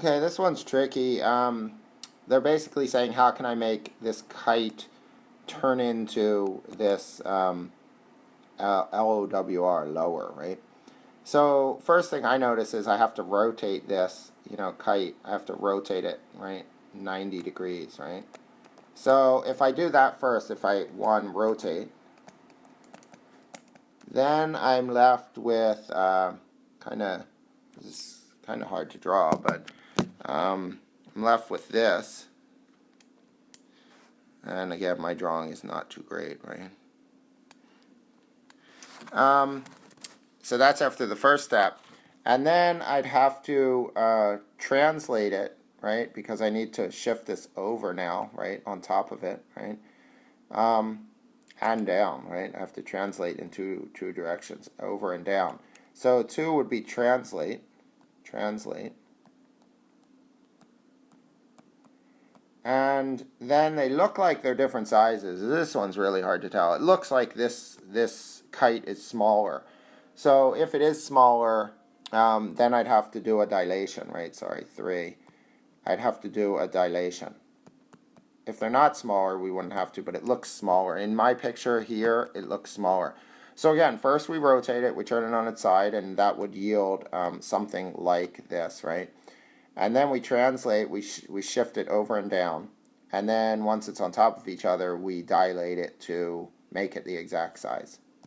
Okay, this one's tricky. They're basically saying, how can I make this kite turn into this LOWR, lower, right? So first thing I notice is I have to rotate this, kite. I have to rotate it, right, 90 degrees, right? So if I do that first, if I, rotate, then I'm left with this is kind of hard to draw, but I'm left with this. And again, my drawing is not too great, right? So that's after the first step. And then I'd have to translate it, right? Because I need to shift this over now, right? On top of it, right? And down, right? I have to translate in two directions, over and down. So 2 would be translate. And then they look like they're different sizes. This one's really hard to tell. It looks like this kite is smaller. So if it is smaller, then I'd have to do a dilation, right? Sorry, 3. I'd have to do a dilation. If they're not smaller, we wouldn't have to, but it looks smaller. In my picture here, it looks smaller. So again, first we rotate it, we turn it on its side, and that would yield something like this, right? And then we translate, we shift it over and down. And then once it's on top of each other, we dilate it to make it the exact size.